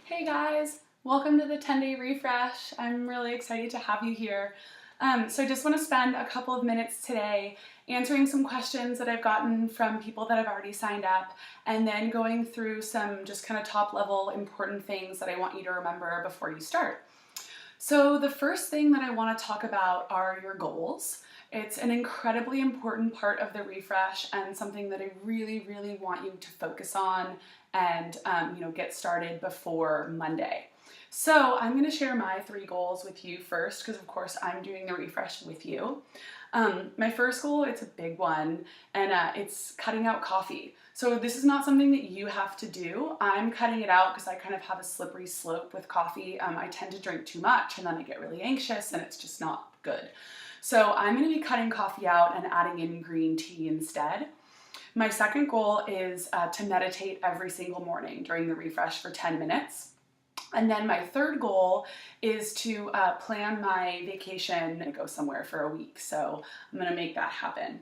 Hey guys, welcome to the 10-day refresh. I'm really excited to have you here. So I just want to spend a couple of minutes today answering some questions that I've gotten from people that have already signed up, and then going through some just kind of top level important things that I want you to remember before you start. So the first thing that I want to talk about are your goals. It's an incredibly important part of the refresh and something that I really want you to focus on and get started before Monday. So I'm going to share my 3 goals with you first because of course I'm doing the refresh with you. My first goal, it's a big one, and it's cutting out coffee. So this is not something that you have to do. I'm cutting it out because I kind of have a slippery slope with coffee. I tend to drink too much and then I get really anxious and it's just not good. So I'm going to be cutting coffee out and adding in green tea instead. My second goal is to meditate every single morning during the refresh for 10 minutes. And then my third goal is to plan my vacation and go somewhere for a week. So I'm going to make that happen.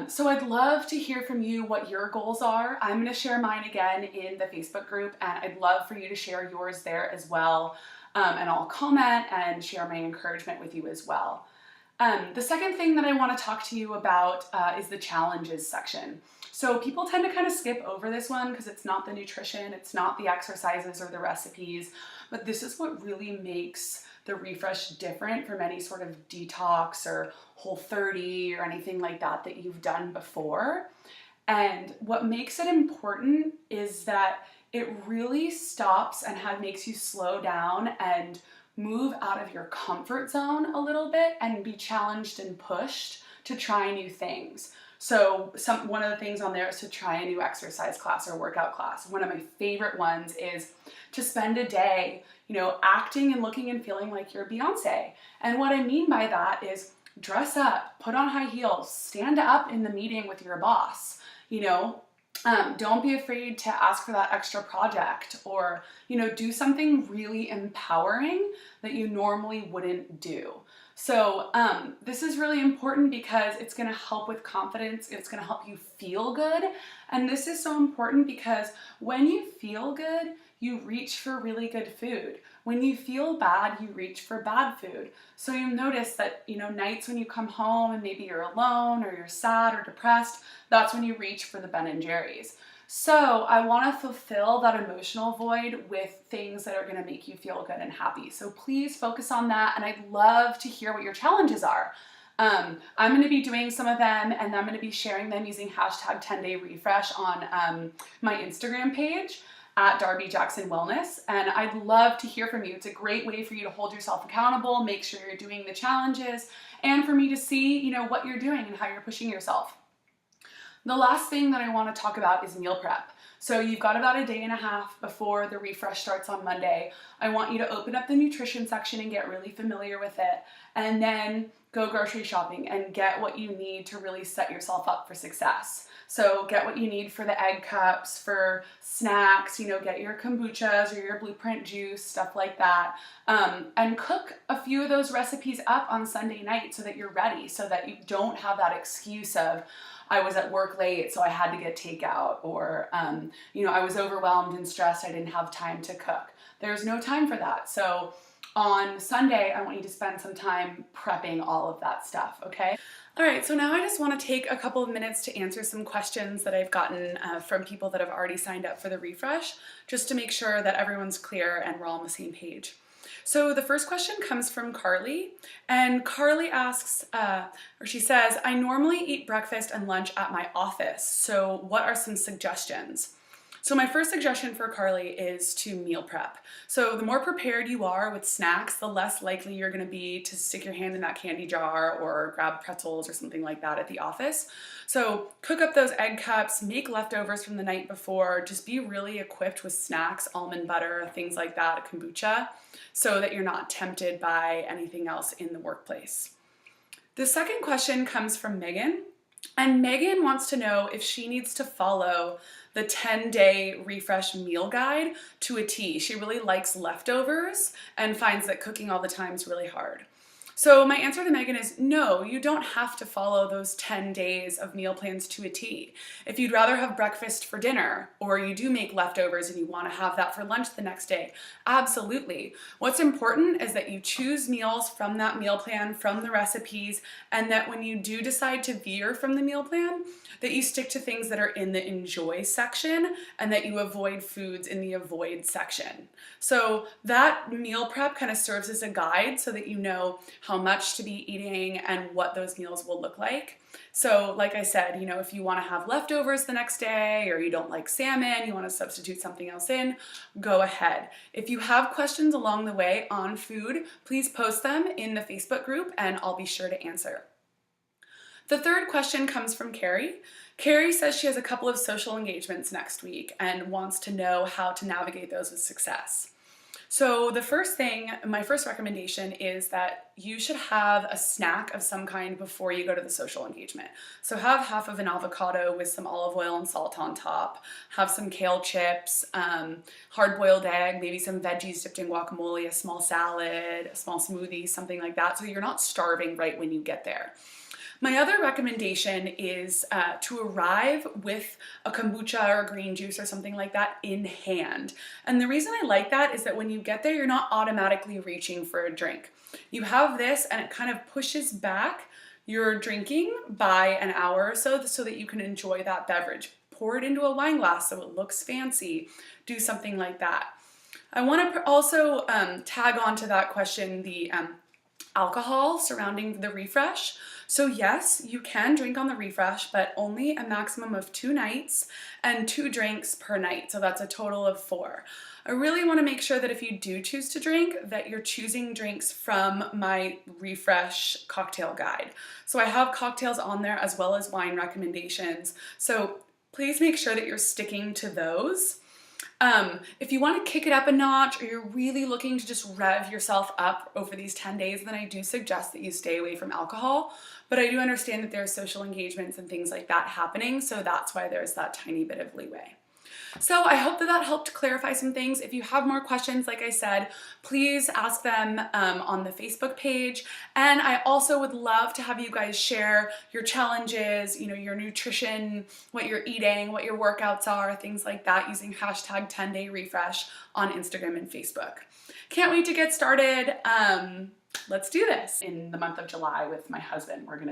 So I'd love to hear from you what your goals are. I'm going to share mine again in the Facebook group, and I'd love for you to share yours there as well. And I'll comment and share my encouragement with you as well. The second thing that I want to talk to you about is the challenges section. So people tend to kind of skip over this one because it's not the nutrition, it's not the exercises or the recipes, but this is what really makes the refresh different from any sort of detox or Whole30 or anything like that that you've done before. And what makes it important is that it really stops and makes you slow down and move out of your comfort zone a little bit and be challenged and pushed to try new things. So one of the things on there is to try a new exercise class or workout class. One of my favorite ones is to spend a day, acting and looking and feeling like you're Beyonce. And what I mean by that is dress up, put on high heels, stand up in the meeting with your boss, don't be afraid to ask for that extra project or, do something really empowering that you normally wouldn't do. So this is really important because it's going to help with confidence. It's going to help you feel good. And this is so important because when you feel good, you reach for really good food. When you feel bad, you reach for bad food. So you'll notice that, nights when you come home and maybe you're alone or you're sad or depressed, that's when you reach for the Ben & Jerry's. So I want to fulfill that emotional void with things that are going to make you feel good and happy. So please focus on that, and I'd love to hear what your challenges are. I'm going to be doing some of them, and I'm going to be sharing them using hashtag 10-day refresh on my Instagram page at Darby Jackson Wellness, and I'd love to hear from you. It's a great way for you to hold yourself accountable, make sure you're doing the challenges, and for me to see, what you're doing and how you're pushing yourself. The last thing that I want to talk about is meal prep. So you've got about a day and a half before the refresh starts on Monday. I want you to open up the nutrition section and get really familiar with it, and then go grocery shopping and get what you need to really set yourself up for success. So get what you need for the egg cups, for snacks, get your kombuchas or your blueprint juice, stuff like that. And cook a few of those recipes up on Sunday night so that you're ready, so that you don't have that excuse of, I was at work late, so I had to get takeout, or, I was overwhelmed and stressed, I didn't have time to cook. There's no time for that. So on Sunday, I want you to spend some time prepping all of that stuff, okay? All right, so now I just want to take a couple of minutes to answer some questions that I've gotten from people that have already signed up for the refresh, just to make sure that everyone's clear and we're all on the same page. So the first question comes from Carly, and Carly asks, or she says, I normally eat breakfast and lunch at my office, so what are some suggestions? So my first suggestion for Carly is to meal prep. So the more prepared you are with snacks, the less likely you're going to be to stick your hand in that candy jar or grab pretzels or something like that at the office. So cook up those egg cups, make leftovers from the night before, just be really equipped with snacks, almond butter, things like that, kombucha, so that you're not tempted by anything else in the workplace. The second question comes from Megan. And Megan wants to know if she needs to follow the 10-day refresh meal guide to a T. She really likes leftovers and finds that cooking all the time is really hard. So my answer to Megan is no, you don't have to follow those 10 days of meal plans to a T. If you'd rather have breakfast for dinner, or you do make leftovers and you want to have that for lunch the next day, absolutely. What's important is that you choose meals from that meal plan, from the recipes, and that when you do decide to veer from the meal plan, that you stick to things that are in the enjoy section and that you avoid foods in the avoid section. So that meal prep kind of serves as a guide so that you know how much to be eating and what those meals will look like. So like I said, if you want to have leftovers the next day or you don't like salmon, you want to substitute something else in, go ahead. If you have questions along the way on food, please post them in the Facebook group and I'll be sure to answer. The third question comes from Carrie. Carrie says she has a couple of social engagements next week and wants to know how to navigate those with success. So my first recommendation is that you should have a snack of some kind before you go to the social engagement. So have half of an avocado with some olive oil and salt on top, have some kale chips, hard-boiled egg, maybe some veggies dipped in guacamole, a small salad, a small smoothie, something like that, so you're not starving right when you get there. My other recommendation is to arrive with a kombucha or a green juice or something like that in hand. And the reason I like that is that when you get there, you're not automatically reaching for a drink. You have this and it kind of pushes back your drinking by an hour or so that you can enjoy that beverage. Pour it into a wine glass so it looks fancy. Do something like that. I want to also tag on to that question the alcohol surrounding the refresh. So yes, you can drink on the refresh, but only a maximum of 2 nights and 2 drinks per night. So that's a total of 4. I really want to make sure that if you do choose to drink, that you're choosing drinks from my refresh cocktail guide. So I have cocktails on there as well as wine recommendations. So please make sure that you're sticking to those. If you want to kick it up a notch or you're really looking to just rev yourself up over these 10 days, then I do suggest that you stay away from alcohol. But I do understand that there are social engagements and things like that happening, so that's why there's that tiny bit of leeway. So I hope that helped clarify some things. If you have more questions, like I said, please ask them on the Facebook page. And I also would love to have you guys share your challenges, your nutrition, what you're eating, what your workouts are, things like that using hashtag 10dayrefresh on Instagram and Facebook. Can't wait to get started. Let's do this. In the month of July with my husband, we're gonna